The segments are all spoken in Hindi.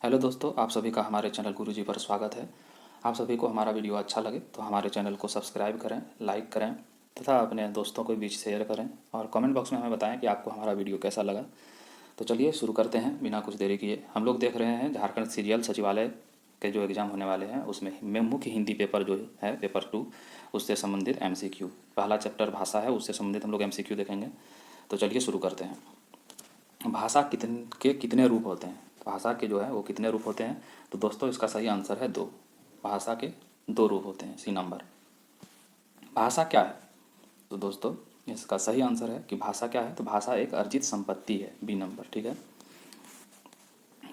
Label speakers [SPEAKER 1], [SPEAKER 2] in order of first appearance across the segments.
[SPEAKER 1] हेलो दोस्तों, आप सभी का हमारे चैनल गुरुजी पर स्वागत है। आप सभी को हमारा वीडियो अच्छा लगे तो हमारे चैनल को सब्सक्राइब करें, लाइक करें तथा अपने दोस्तों के बीच शेयर करें और कमेंट बॉक्स में हमें बताएं कि आपको हमारा वीडियो कैसा लगा। तो चलिए शुरू करते हैं बिना कुछ देरी किए। हम लोग देख रहे हैं झारखंड सीजीएल सचिवालय के जो एग्ज़ाम होने वाले हैं उसमें मुख्य हिंदी पेपर जो है पेपर 2 उससे संबंधित एमसीक्यू। पहला चैप्टर भाषा है, उससे संबंधित हम लोग एमसीक्यू देखेंगे। तो चलिए शुरू करते हैं। भाषा कितने रूप होते हैं? भाषा के जो है वो कितने रूप होते हैं? तो दोस्तों इसका सही आंसर है 2। भाषा के 2 रूप होते हैं, सी नंबर। भाषा क्या है? तो दोस्तों इसका सही आंसर है कि भाषा क्या है, तो भाषा एक अर्जित संपत्ति है, बी नंबर। ठीक है।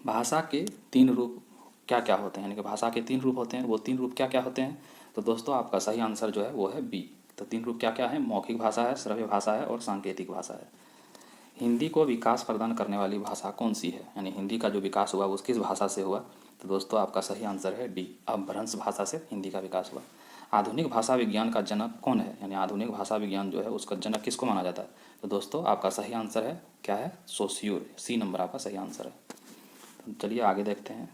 [SPEAKER 1] भाषा के 3 रूप क्या क्या होते हैं, यानी कि भाषा के 3 रूप होते हैं। वो 3 रूप क्या क्या होते हैं? तो दोस्तों आपका सही आंसर जो है वो है बी। तो 3 रूप क्या क्या है? मौखिक भाषा है, श्रव्य भाषा है और सांकेतिक भाषा है। हिंदी को विकास प्रदान करने वाली भाषा कौन सी है, यानी हिंदी का जो विकास हुआ वो किस भाषा से हुआ? तो दोस्तों आपका सही आंसर है डी, अपभ्रंश भाषा से हिंदी का विकास हुआ। आधुनिक भाषा विज्ञान का जनक कौन है, यानी आधुनिक भाषा विज्ञान जो है उसका जनक किसको माना जाता है? तो दोस्तों आपका सही आंसर है क्या है? सोस्यूर, सी नंबर आपका सही आंसर है। तो चलिए आगे देखते हैं।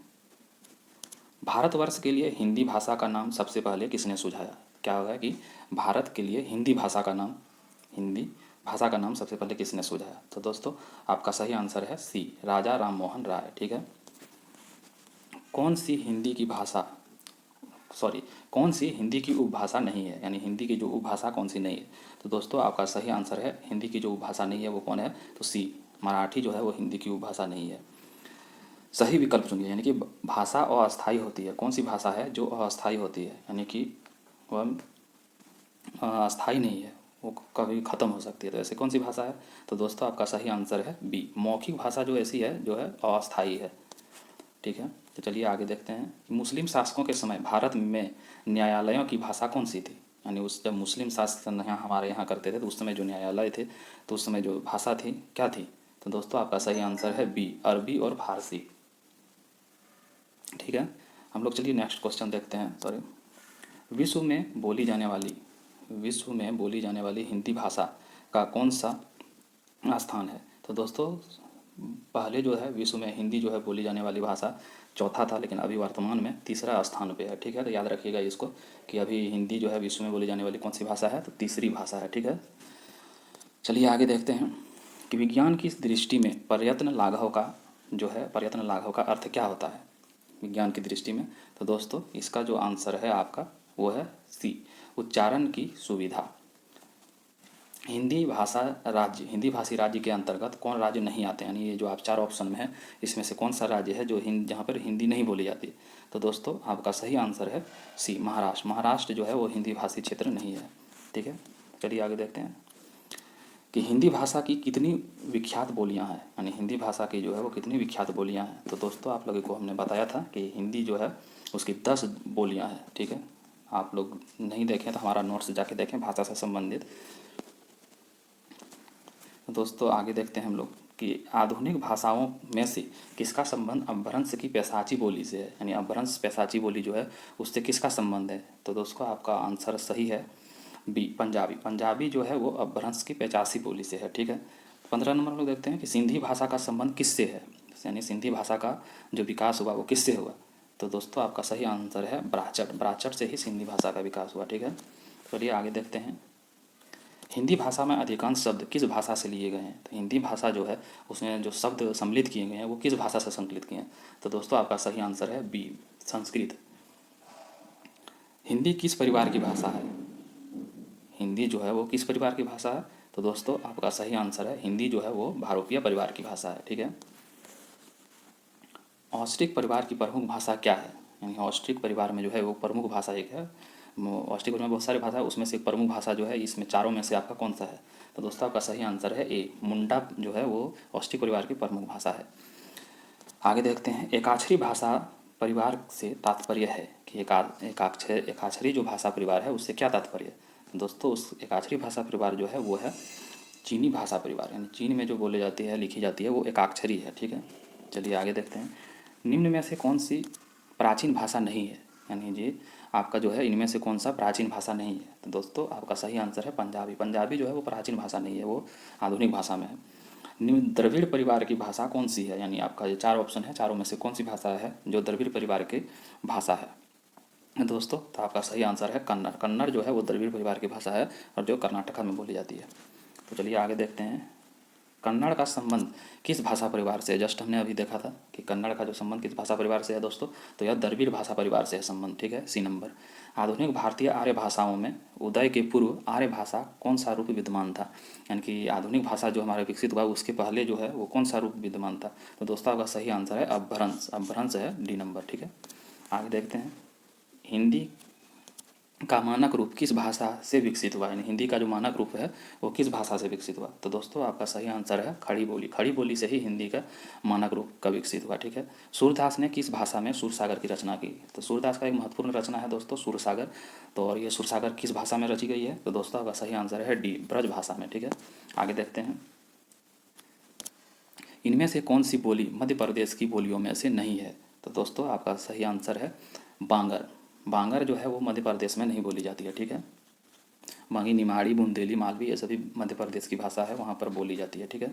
[SPEAKER 1] भारतवर्ष के लिए हिंदी भाषा का नाम सबसे पहले किसने सुझाया? क्या होगा कि भारत के लिए हिंदी भाषा का नाम सबसे पहले किसने सुझाया? तो दोस्तों आपका सही आंसर है सी, राजा राममोहन राय। ठीक है। कौन सी हिंदी की भाषा कौन सी हिंदी की उपभाषा नहीं है, यानी हिंदी की जो उपभाषा कौन सी नहीं है? तो दोस्तों आपका सही आंसर है हिंदी की जो उपभाषा नहीं है वो कौन है? तो सी, मराठी जो है वो हिंदी की उपभाषा नहीं है। सही विकल्प चुनिए, यानी कि भाषा अस्थायी होती है। कौन सी भाषा है जो अस्थायी होती है, यानी कि वह अस्थायी नहीं है, वो कभी ख़त्म हो सकती है। तो ऐसे कौन सी भाषा है? तो दोस्तों आपका सही आंसर है बी, मौखिक भाषा जो ऐसी है जो है अस्थायी है। ठीक है। तो चलिए आगे देखते हैं कि मुस्लिम शासकों के समय भारत में न्यायालयों की भाषा कौन सी थी? यानी उस जब मुस्लिम शासन यहाँ हमारे यहाँ करते थे तो उस समय जो न्यायालय थे तो उस समय जो भाषा थी क्या थी? तो दोस्तों आपका सही आंसर है बी, अरबी और फारसी। ठीक है। हम लोग चलिए नेक्स्ट क्वेश्चन देखते हैं। सॉरी, विश्व में बोली जाने वाली हिंदी भाषा का कौन सा स्थान है? तो दोस्तों पहले जो है विश्व में हिंदी जो है बोली जाने वाली भाषा चौथा था, लेकिन अभी वर्तमान में तीसरा स्थान पे है। ठीक है। तो याद रखिएगा इसको कि अभी हिंदी जो है विश्व में बोली जाने वाली कौन सी भाषा है? तो तीसरी भाषा है। ठीक है। चलिए आगे देखते हैं कि विज्ञान की दृष्टि में प्रयत्न लाघव का अर्थ क्या होता है विज्ञान की दृष्टि में? तो दोस्तों इसका जो आंसर है आपका वो है सी, उच्चारण की सुविधा। हिंदी भाषी राज्य के अंतर्गत कौन राज्य नहीं आते, यानी ये जो आप 4 ऑप्शन में है इसमें से कौन सा राज्य है जो जहाँ पर हिंदी नहीं बोली जाती? तो दोस्तों आपका सही आंसर है सी, महाराष्ट्र। महाराष्ट्र जो है वो हिंदी भाषी क्षेत्र नहीं है। ठीक है। चलिए आगे देखते हैं कि हिंदी भाषा की कितनी विख्यात बोलियां हैं, यानी हिंदी भाषा की जो है वो कितनी विख्यात बोलियां हैं? तो दोस्तों आप लोगों को हमने बताया था कि हिंदी जो है उसकी 10 बोलियां हैं। ठीक है। आप लोग नहीं देखें तो हमारा नोट्स जाके देखें भाषा से संबंधित। दोस्तों आगे देखते हैं हम लोग कि आधुनिक भाषाओं में से किसका संबंध अपभ्रंश की पैशाची बोली से है, यानी अपभ्रंश पैशाची बोली जो है उससे किसका संबंध है? तो दोस्तों आपका आंसर सही है बी, पंजाबी। पंजाबी जो है वो अपभ्रंश की पैचासी बोली से है। ठीक है। 15 नंबर हम लोग देखते हैं कि सिंधी भाषा का संबंध किससे है, यानी सिंधी भाषा का जो विकास हुआ वो किससे हुआ? तो दोस्तों आपका सही आंसर है ब्राचट से ही सिंधी भाषा का विकास हुआ। ठीक है। चलिए आगे देखते हैं। हिंदी भाषा में अधिकांश शब्द किस भाषा से लिए गए हैं? तो हिंदी भाषा जो है उसमें जो शब्द सम्मिलित किए गए हैं वो किस भाषा से संकलित किए हैं? तो दोस्तों आपका सही आंसर है बी, संस्कृत। हिंदी किस परिवार की भाषा है? हिंदी जो है वो किस परिवार की भाषा है? तो दोस्तों आपका सही आंसर है हिंदी जो है वो भारोपीय परिवार की भाषा है। ठीक है। ऑस्ट्रिक परिवार की प्रमुख भाषा क्या है? यानी ऑस्ट्रिक परिवार में जो है वो प्रमुख भाषा एक है। ऑस्ट्रिक परिवार में बहुत सारी भाषा है, उसमें से एक प्रमुख भाषा जो है इसमें चारों में से आपका कौन सा है? तो दोस्तों आपका सही आंसर है ए, मुंडा जो है वो ऑस्ट्रिक परिवार की प्रमुख भाषा है। आगे देखते हैं एकाक्षरी भाषा परिवार से तात्पर्य है कि एकाक्षरी जो भाषा परिवार है उससे क्या तात्पर्य है? दोस्तों उस एकाक्षरी भाषा परिवार जो है वो है चीनी भाषा परिवार, यानी चीन में जो बोली जाती है लिखी जाती है वो एकाक्षरी है। ठीक है। चलिए आगे देखते हैं निम्न में से कौन सी प्राचीन भाषा नहीं है, यानी जी आपका जो है इनमें से कौन सा प्राचीन भाषा नहीं है? तो दोस्तों आपका सही आंसर है पंजाबी। पंजाबी जो है वो प्राचीन भाषा नहीं है, वो आधुनिक भाषा में है। द्रविड़ परिवार की भाषा कौन सी है, यानी आपका ये 4 ऑप्शन है, चारों में से कौन सी भाषा है जो द्रविड़ परिवार की भाषा है दोस्तों। तो आपका सही आंसर है कन्नड़। कन्नड़ जो है वो द्रविड़ परिवार की भाषा है और जो कर्नाटका में बोली जाती है। तो चलिए आगे देखते हैं, कन्नड़ का संबंध किस भाषा परिवार से है। जस्ट हमने अभी देखा था कि कन्नड़ का जो संबंध किस भाषा परिवार से है दोस्तों, तो यह द्रविड़ भाषा परिवार से है संबंध, ठीक है, सी नंबर। आधुनिक भारतीय आर्य भाषाओं में उदय के पूर्व आर्य भाषा कौन सा रूप विद्यमान था, यानी कि आधुनिक भाषा जो हमारे विकसित हुआ उसके पहले जो है वो कौन सा रूप विद्यमान था। तो दोस्तों आपका सही आंसर है अपभ्रंश। अपभ्रंश है डी नंबर, ठीक है। आगे देखते हैं, हिंदी का मानक रूप किस भाषा से विकसित हुआ, यानी हिंदी का जो मानक रूप है वो किस भाषा से विकसित हुआ। तो दोस्तों आपका सही आंसर है खड़ी बोली। खड़ी बोली से ही हिंदी का मानक रूप का विकसित हुआ, ठीक है। सूरदास ने किस भाषा में सूरसागर की रचना की। तो सूरदास का एक महत्वपूर्ण रचना है दोस्तों सूरसागर। तो और ये सूरसागर किस भाषा में रची गई है, तो दोस्तों आपका सही आंसर है डी ब्रज भाषा में, ठीक है। आगे देखते हैं, इनमें से कौन सी बोली मध्य प्रदेश की बोलियों में से नहीं है। तो दोस्तों आपका सही आंसर है बांगर। बांगर जो है वो मध्य प्रदेश में नहीं बोली जाती है, ठीक है। बाकी निमाड़ी, बुंदेली, मालवी ये सभी मध्य प्रदेश की भाषा है, वहाँ पर बोली जाती है, ठीक है।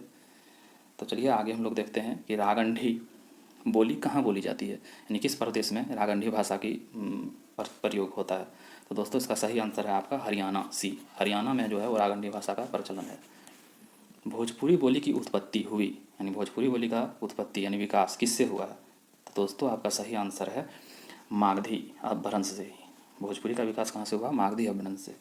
[SPEAKER 1] तो चलिए आगे हम लोग देखते हैं कि रागंडी बोली कहाँ बोली जाती है, यानी किस प्रदेश में रागंडी भाषा की प्रयोग होता है। तो दोस्तों इसका सही आंसर है आपका हरियाणा, सी। हरियाणा में जो है वो रागंडी भाषा का प्रचलन है। भोजपुरी बोली की उत्पत्ति हुई, यानी भोजपुरी बोली का उत्पत्ति यानी विकास किससे हुआ है। तो दोस्तों आपका सही आंसर है मागधी अपभ्रंश से ही। भोजपुरी का विकास कहाँ से हुआ, मागधी अपभ्रंश से।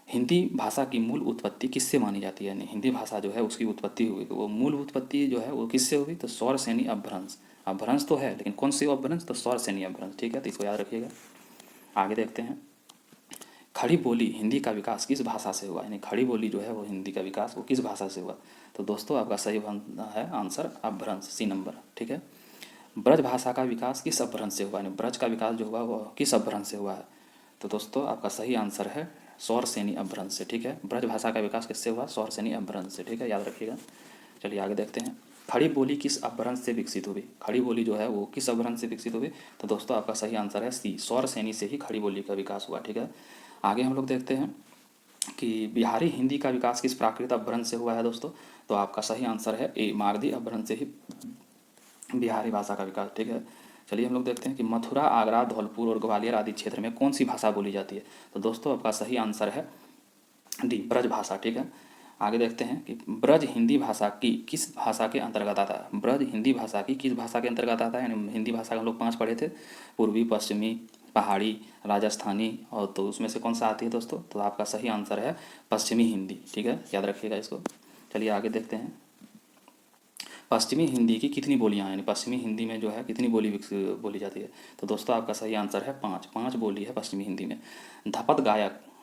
[SPEAKER 1] हिंदी भाषा की मूल उत्पत्ति किससे मानी जाती है, यानी हिंदी भाषा जो है उसकी उत्पत्ति हुई, तो वो मूल उत्पत्ति जो है वो किससे हुई, तो सौर सेनी अपभ्रंश। अपभ्रंश तो है लेकिन कौन सी अपभ्रंश, तो सौर सेनी अपभ्रंश, ठीक है। तो इसको याद रखिएगा। आगे देखते हैं, खड़ी बोली हिंदी का विकास किस भाषा से हुआ, यानी खड़ी बोली जो है वो हिंदी का विकास वो किस भाषा से हुआ। तो दोस्तों आपका सही है आंसर अपभ्रंश, सी नंबर, ठीक है। ब्रज भाषा का विकास किस अपभ्रंश से हुआ, यानी ब्रज का विकास जो हुआ वो किस अपभ्रंश से हुआ है। तो दोस्तों आपका सही आंसर है सौर सेनी अपभ्रंश से, ठीक है। ब्रज भाषा का विकास किससे हुआ, सौर सेनी अपभ्रंश से, ठीक है, याद रखिएगा। चलिए आगे देखते हैं, खड़ी बोली किस अपभ्रंश से विकसित हुई। खड़ी बोली जो है वो किस अपभ्रंश से विकसित हुई। तो दोस्तों आपका सही आंसर है सी, सौर सेनी से ही खड़ी बोली का विकास हुआ, ठीक है। आगे हम लोग देखते हैं कि बिहारी हिंदी का विकास किस प्राकृत अपभ्रंश से हुआ है दोस्तों। तो आपका सही आंसर है ए, मागधी अपभ्रंश से ही बिहारी भाषा का विकास, ठीक है। चलिए हम लोग देखते हैं कि मथुरा, आगरा, धौलपुर और ग्वालियर आदि क्षेत्र में कौन सी भाषा बोली जाती है। तो दोस्तों आपका सही आंसर है डी ब्रज भाषा, ठीक है। आगे देखते हैं कि ब्रज हिंदी भाषा की किस भाषा के अंतर्गत आता है। ब्रज हिंदी भाषा की किस भाषा के अंतर्गत आता है, यानी हिंदी भाषा का हम लोग 5 पढ़े थे, पूर्वी, पश्चिमी, पहाड़ी, राजस्थानी, और तो उसमें से कौन सा आती है दोस्तों। तो आपका सही आंसर है पश्चिमी हिंदी, ठीक है, याद रखिएगा इसको। चलिए आगे देखते हैं, पश्चिमी हिंदी की कितनी बोलियाँ हैं, यानी पश्चिमी हिंदी में जो है कितनी बोली जाती है। तो दोस्तों आपका सही आंसर है 5। 5 बोली है पश्चिमी हिंदी में। धपत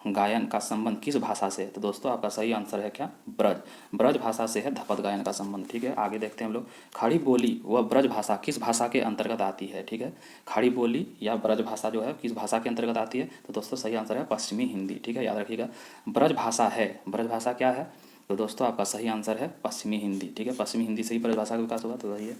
[SPEAKER 1] गायन का संबंध किस भाषा से है। तो दोस्तों आपका सही आंसर है क्या, ब्रज। ब्रज भाषा से है धपत गायन का संबंध, ठीक है। आगे देखते हैं हम लोग, खड़ी बोली व ब्रज भाषा किस भाषा के अंतर्गत आती है, ठीक है। खड़ी बोली या ब्रज भाषा जो है किस भाषा के अंतर्गत आती है। तो दोस्तों सही आंसर है पश्चिमी हिंदी, ठीक है, याद रखिएगा। ब्रज भाषा है, ब्रज भाषा क्या है। तो दोस्तों आपका सही आंसर है पश्चिमी हिंदी, ठीक है। पश्चिमी हिंदी से ही ब्रज भाषा का विकास हुआ, तो वही है।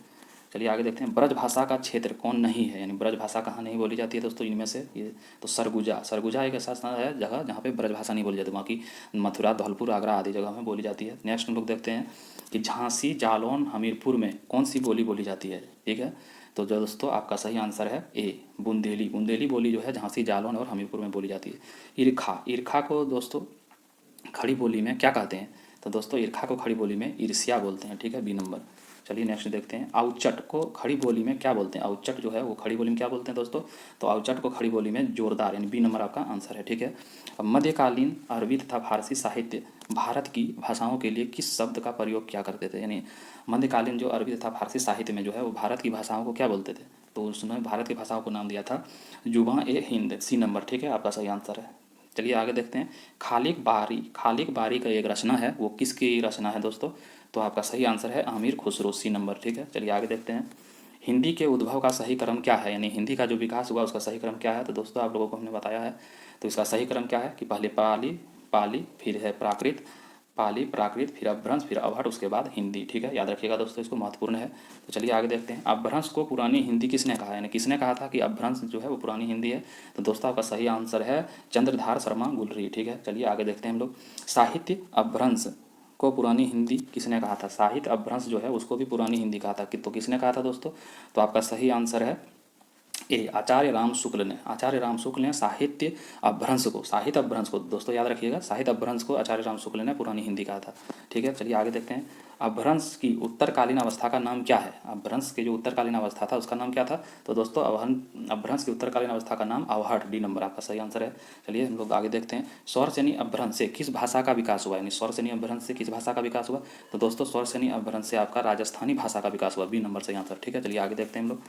[SPEAKER 1] चलिए आगे देखते हैं, ब्रज भाषा का क्षेत्र कौन नहीं है, यानी ब्रज भाषा कहाँ नहीं बोली जाती है दोस्तों इनमें से। ये तो सरगुजा। सरगुजा एक ऐसा स्थान है जगह जहाँ पे ब्रज भाषा नहीं बोली जाती, बाकी मथुरा, धौलपुर, आगरा आदि जगह में बोली जाती है। नेक्स्ट हम लोग देखते हैं कि झांसी, जालौन, हमीरपुर में कौन सी बोली बोली जाती है, ठीक है। तो जो दोस्तों आपका सही आंसर है ए, बुंदेली। बुंदेली बोली जो है झांसी, जालौन और हमीरपुर में बोली जाती है। ईर्खा, ईर्खा को दोस्तों खड़ी बोली में क्या कहते हैं। तो दोस्तों ईर्खा को खड़ी बोली में ईर्ष्या बोलते हैं, ठीक है, बी नंबर। चलिए नेक्स्ट देखते हैं, औचट को खड़ी बोली में क्या बोलते हैं। औचट जो है वो खड़ी बोली में क्या बोलते हैं दोस्तों। तो औचट को खड़ी बोली में जोरदार, यानी बी नंबर आपका आंसर है, ठीक है। अब मध्यकालीन अरबी तथा फारसी साहित्य भारत की भाषाओं के लिए किस शब्द का प्रयोग क्या करते थे, यानी मध्यकालीन जो अरबी तथा फारसी साहित्य में जो है वो भारत की भाषाओं को क्या बोलते थे। तो उसने भारत की भाषाओं को नाम दिया था जुबान ए हिंद, सी नंबर, ठीक है, आपका सही आंसर है। चलिए आगे देखते हैं, खालिक बारी। खालिक बारी का एक रचना है, वो किसकी रचना है दोस्तों। तो आपका सही आंसर है आमिर खुसरो, सी नंबर, ठीक है। चलिए आगे देखते हैं, हिंदी के उद्भव का सही क्रम क्या है, यानी हिंदी का जो विकास हुआ उसका सही क्रम क्या है। तो दोस्तों आप लोगों को हमने बताया है, तो इसका सही क्रम क्या है कि पहले पाली, पाली फिर है प्राकृत, पाली, प्राकृत, फिर अपभ्रंश, फिर अवहट, उसके बाद हिंदी, ठीक है, याद रखिएगा दोस्तों, इसको महत्वपूर्ण है। तो चलिए आगे देखते हैं, अपभ्रंश को पुरानी हिंदी किसने कहा, यानी किसने कहा था कि अपभ्रंश जो है वो पुरानी हिंदी है। तो दोस्तों आपका सही आंसर है चंद्रधार शर्मा गुलरी, ठीक है। चलिए आगे देखते हैं हम लोग, साहित्य अपभ्रंश को पुरानी हिंदी किसने कहा था? साहित्य अपभ्रंश जो है उसको भी पुरानी हिंदी कहा था कि तो किसने कहा था दोस्तों? तो आपका सही आंसर है ए, आचार्य राम शुक्ल ने। आचार्य राम शुक्ल ने साहित्य अपभ्रंश को दोस्तों याद रखिएगा, साहित्य अपभ्रंश को आचार्य राम शुक्ल ने पुरानी हिंदी कहा था। ठीक है, चलिए आगे देखते हैं। अपभ्रंश की उत्तरकालीन अवस्था का नाम क्या है? अपभ्रंश की जो उत्तरकालीन अवस्था था उसका नाम क्या था? तो दोस्तों अपभ्रंश की उत्तरकालीन अवस्था का नाम अवहट, डी नंबर आपका सही आंसर है। चलिए हम लोग आगे देखते हैं। स्वरसेनी अपभ्रंश से किस भाषा का विकास हुआ? यानी स्वरसेनी अपभ्रंश से किस भाषा का विकास हुआ? तो दोस्तों स्वरसेनी अपभ्रंश से आपका राजस्थानी भाषा का विकास हुआ, बी नंबर सही आंसर। ठीक है, चलिए आगे देखते हैं हम लोग।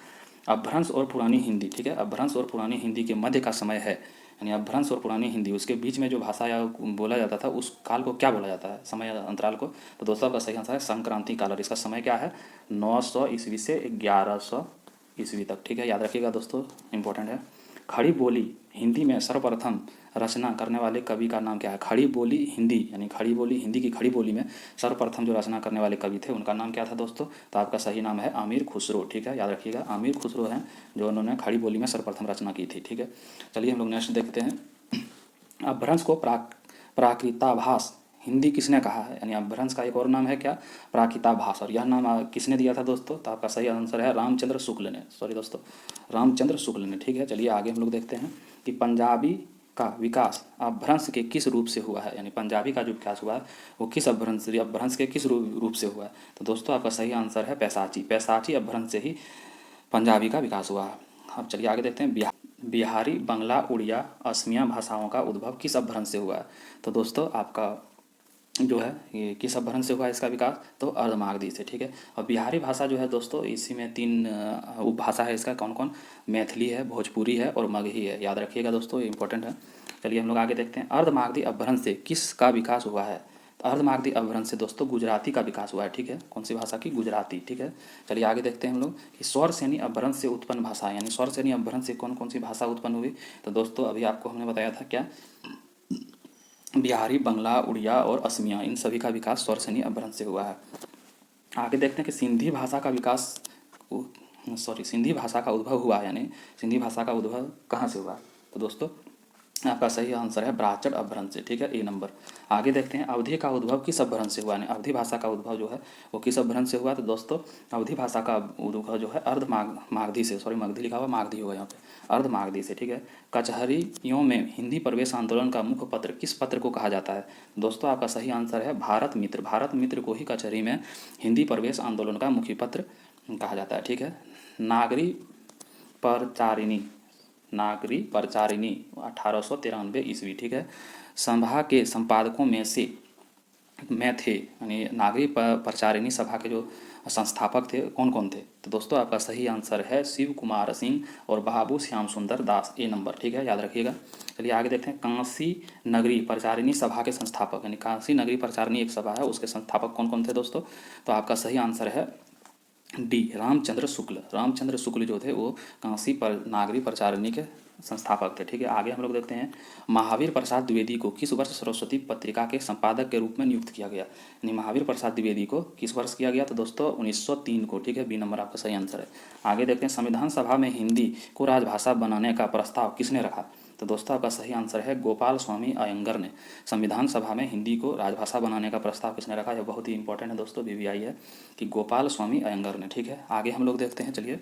[SPEAKER 1] अपभ्रंश और पुरानी हिंदी, ठीक है, अपभ्रंश और पुरानी हिंदी के मध्य का समय है, यानी अपभ्रंश और पुरानी हिंदी उसके बीच में जो भाषा या बोला जाता था उस काल को क्या बोला जाता है, समय अंतराल को? तो दोस्तों आपका सही आंसर है संक्रांति काल, और इसका समय क्या है? 900 ईस्वी से 1100 ईस्वी तक। ठीक है, याद रखिएगा दोस्तों, इंपॉर्टेंट है। खड़ी बोली हिंदी में सर्वप्रथम रचना करने वाले कवि का नाम क्या है? खड़ी बोली हिंदी, यानी खड़ी बोली हिंदी की खड़ी बोली में सर्वप्रथम जो रचना करने वाले कवि थे उनका नाम क्या था दोस्तों? तो आपका सही नाम है आमिर खुसरो। ठीक है, याद रखिएगा, आमिर खुसरो हैं जो उन्होंने खड़ी बोली में सर्वप्रथम रचना की थी। ठीक है, चलिए हम लोग नेक्स्ट देखते हैं। अपभ्रंश को प्राकृताभास हिंदी किसने कहा है? यानी अपभ्रंश का एक और नाम है क्या? प्राकृताभास, और यह नाम किसने दिया था दोस्तों? तो आपका सही आंसर है रामचंद्र शुक्ल ने, सॉरी दोस्तों, रामचंद्र शुक्ल ने। ठीक है, चलिए आगे हम लोग देखते हैं कि पंजाबी का विकास अपभ्रंश के किस रूप से हुआ है? यानी पंजाबी का जो विकास हुआ है वो किस अपभ्रंश के किस रूप से हुआ है? तो दोस्तों आपका सही आंसर है पैसाची अपभ्रंश से ही पंजाबी का विकास हुआ है। अब चलिए आगे देखते हैं। बिहारी, बंगला, उड़िया, असमिया भाषाओं का उद्भव किस अपभ्रंश से हुआ है? तो दोस्तों आपका जो है ये किस अपभ्रंश से हुआ है इसका विकास? तो अर्धमागधी से। ठीक है, और बिहारी भाषा जो है दोस्तों इसी में 3 उपभाषा है इसका, कौन कौन? मैथिली है, भोजपुरी है और मगही है, याद रखिएगा दोस्तों, ये इंपॉर्टेंट है। चलिए हम लोग आगे देखते हैं। अर्धमागधी अपभ्रंश से किसका विकास हुआ है? तो अर्धमागधी अपभ्रंश से दोस्तों गुजराती का विकास हुआ है। ठीक है, कौन सी भाषा की? गुजराती। ठीक है, चलिए आगे देखते हैं हम लोग कि स्वरसेनी अपभ्रंश से उत्पन्न भाषा, यानी स्वरसेनी अपभ्रंश से कौन कौन सी भाषा उत्पन्न हुई? तो दोस्तों अभी आपको हमने बताया था क्या, बिहारी, बंगला, उड़िया और असमिया, इन सभी का विकास स्वरसेनी अपभ्रंश से हुआ है। आगे देखते हैं कि सिंधी भाषा का सिंधी भाषा का उद्भव हुआ, यानी सिंधी भाषा का उद्भव कहाँ से हुआ? तो दोस्तों आपका सही आंसर है ब्राह्मण अपभ्रंश से। ठीक है, ए नंबर। आगे देखते हैं अवधी का उद्भव किस अपभ्रंश से हुआ, यानी अवधी भाषा का उद्भव जो है वो किस अपभ्रंश से हुआ? तो दोस्तों अवधी भाषा का उद्भव जो है मागधी से, सॉरी मगधी लिखा हुआ, मागधी होगा यहाँ पे, अर्धमागधी से। ठीक है, कचहरियों में हिंदी प्रवेश आंदोलन का मुख्य पत्र किस पत्र को कहा जाता है? दोस्तों आपका सही आंसर है भारत मित्र। भारत मित्र को ही कचहरी में हिंदी प्रवेश आंदोलन का मुख्य पत्र कहा जाता है। ठीक है, नागरी परचारिणी 1893 ईस्वी। ठीक है, सभा के संपादकों में थे, यानी नागरी परचारिणी सभा के जो संस्थापक थे कौन कौन थे? तो दोस्तों आपका सही आंसर है शिव कुमार सिंह और बाबू श्याम सुंदर दास, ए नंबर। ठीक है, याद रखिएगा। चलिए आगे देखते हैं। काशी नगरी परचारिणी सभा के संस्थापक, यानी काशी नगरी परचारिणी एक सभा है, उसके संस्थापक कौन कौन थे दोस्तों? तो आपका सही आंसर है डी रामचंद्र शुक्ल। रामचंद्र शुक्ल जो थे वो काशी पर नागरी परचारिणी के संस्थापक थे। ठीक है, आगे हम लोग देखते हैं। महावीर प्रसाद द्विवेदी को किस वर्ष सरस्वती पत्रिका के संपादक के रूप में नियुक्त किया गया? यानी महावीर प्रसाद द्विवेदी को किस वर्ष किया गया? तो दोस्तों 1903 को। ठीक है, बी नंबर आपका सही आंसर है। आगे देखते हैं। संविधान सभा में हिंदी को राजभाषा बनाने का प्रस्ताव किसने रखा? तो दोस्तों आपका सही आंसर है गोपाल स्वामी अयंगर ने। संविधान सभा में हिंदी को राजभाषा बनाने का प्रस्ताव किसने रखा? यह बहुत ही इंपॉर्टेंट है दोस्तों, बीवीआई है कि गोपाल स्वामी अयंगर ने। ठीक है, आगे हम लोग देखते हैं। चलिए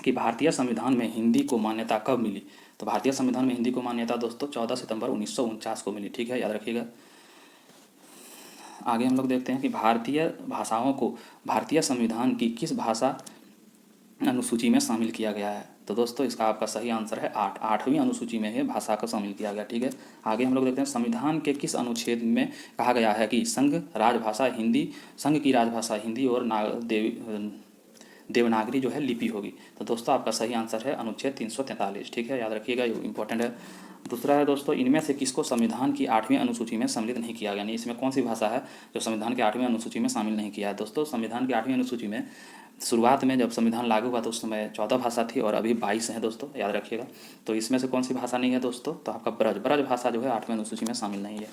[SPEAKER 1] कि भारतीय संविधान में हिंदी को मान्यता कब मिली? तो भारतीय संविधान में हिंदी को मान्यता दोस्तों 14 सितंबर 1949 को मिली। ठीक है, याद रखिएगा। आगे हम लोग देखते हैं कि भारतीय भाषाओं को भारतीय संविधान की किस भाषा अनुसूची में शामिल किया गया है? तो दोस्तों इसका आपका सही आंसर है 8वीं अनुसूची में है भाषा को शामिल किया गया। ठीक है, आगे हम लोग देखते हैं। संविधान के किस अनुच्छेद में कहा गया है कि संघ की राजभाषा हिंदी और देवनागरी जो है लिपि होगी? तो दोस्तों आपका सही आंसर है अनुच्छेद 343। ठीक है, याद रखिएगा, ये इंपॉर्टेंट है। दूसरा है दोस्तों, इनमें से किसको संविधान की 8वीं अनुसूची में सम्मिलित नहीं किया गया? यानी इसमें कौन सी भाषा है जो संविधान की 8वीं अनुसूची में शामिल नहीं किया है? दोस्तों संविधान की 8वीं अनुसूची में शुरुआत में जब संविधान लागू हुआ तो उस समय 14 भाषा थी और अभी 22 हैं दोस्तों, याद रखिएगा। तो इसमें से कौन सी भाषा नहीं है दोस्तों? तो आपका ब्रज भाषा जो है 8वीं अनुसूची में शामिल नहीं है।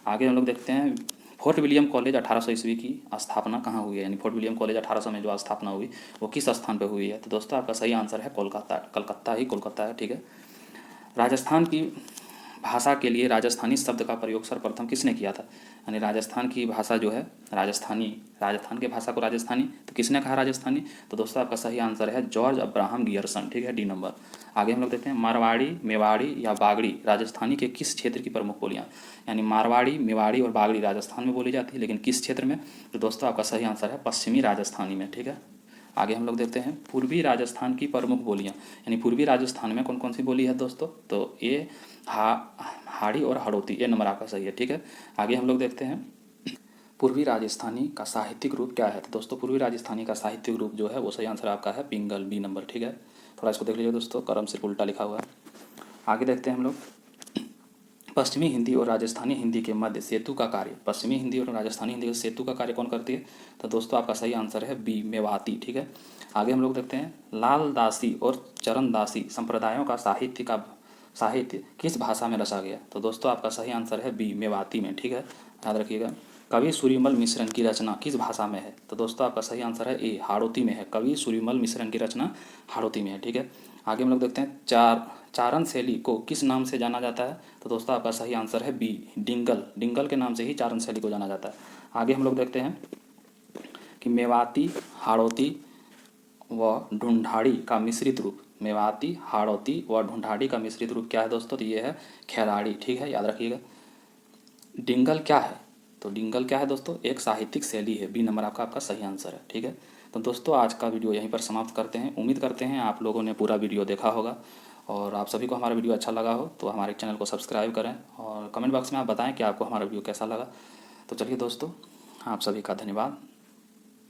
[SPEAKER 1] आगे हम लोग देखते हैं। फोर्ट विलियम कॉलेज 1800 ईस्वी की स्थापना कहाँ हुई है? यानी फोर्ट विलियम कॉलेज 1800 में जो स्थापना हुई वो किस स्थान पर हुई है? तो दोस्तों आपका सही आंसर है कोलकाता। कोलकाता है। ठीक है, राजस्थान की भाषा के लिए राजस्थानी शब्द का प्रयोग सर्वप्रथम किसने किया था? यानी राजस्थान की भाषा जो है राजस्थानी, राजस्थान की भाषा को राजस्थानी तो किसने कहा राजस्थानी? तो दोस्तों आपका सही आंसर है जॉर्ज अब्राहम गियर्सन, ठीक है, डी नंबर। आगे हम लोग देखते हैं मारवाड़ी, मेवाड़ी या बागड़ी राजस्थानी के किस क्षेत्र की प्रमुख बोलियाँ? यानी मारवाड़ी, मेवाड़ी और बागड़ी राजस्थान में बोली जाती है, लेकिन किस क्षेत्र में? तो दोस्तों आपका सही आंसर है पश्चिमी राजस्थानी में, ठीक है। आगे हम लोग देखते हैं पूर्वी राजस्थान की प्रमुख बोलियाँ, यानी पूर्वी राजस्थान में कौन कौन सी बोली है दोस्तों? तो ये हाड़ी और हड़ौती, ये नंबर आपका सही है, ठीक है। आगे हम लोग देखते हैं पूर्वी राजस्थानी का साहित्यिक रूप क्या है? तो दोस्तों पूर्वी राजस्थानी का साहित्यिक रूप जो है वो सही आंसर आपका है पिंगल, बी नंबर, ठीक है। थोड़ा इसको देख लीजिए दोस्तों, करम सिर्फ उल्टा लिखा हुआ है। आगे देखते हैं हम लोग पश्चिमी हिंदी और राजस्थानी हिंदी के मध्य सेतु का कार्य, पश्चिमी हिंदी और राजस्थानी हिंदी के सेतु का कार्य कौन करती है? तो दोस्तों आपका सही आंसर है बी मेवाती, ठीक है। आगे हम लोग देखते हैं लाल दासी और चरणदासी संप्रदायों का साहित्य किस भाषा में रचा गया? तो दोस्तों आपका सही आंसर है बी मेवाती में, ठीक है, याद रखिएगा। कवि सूर्यमल मिश्रण की रचना किस भाषा में है? तो दोस्तों आपका सही आंसर है ए हाड़ौती में है, कवि सूर्यमल मिश्रण की रचना हाड़ौती में है, ठीक है। आगे हम लोग देखते हैं चारण शैली को किस नाम से जाना जाता है? तो दोस्तों आपका सही आंसर है बी डिंगल, डिंगल के नाम से ही चारण शैली को जाना जाता है। आगे हम लोग देखते हैं कि मेवाती, हाड़ौती व ढूंढाड़ी का मिश्रित रूप, मेवाती, हाड़ौती व ढूंढाड़ी का मिश्रित रूप क्या है दोस्तों? तो ये है खेराड़ी, ठीक है, याद रखिएगा। डिंगल क्या है? तो डिंगल क्या है दोस्तों? एक साहित्यिक शैली है, बी नंबर आपका सही आंसर है, ठीक है। तो दोस्तों आज का वीडियो यहीं पर समाप्त करते हैं। उम्मीद करते हैं आप लोगों ने पूरा वीडियो देखा होगा और आप सभी को हमारा वीडियो अच्छा लगा हो तो हमारे चैनल को सब्सक्राइब करें और कमेंट बॉक्स में आप बताएं कि आपको हमारा वीडियो कैसा लगा। तो चलिए दोस्तों, आप सभी का धन्यवाद।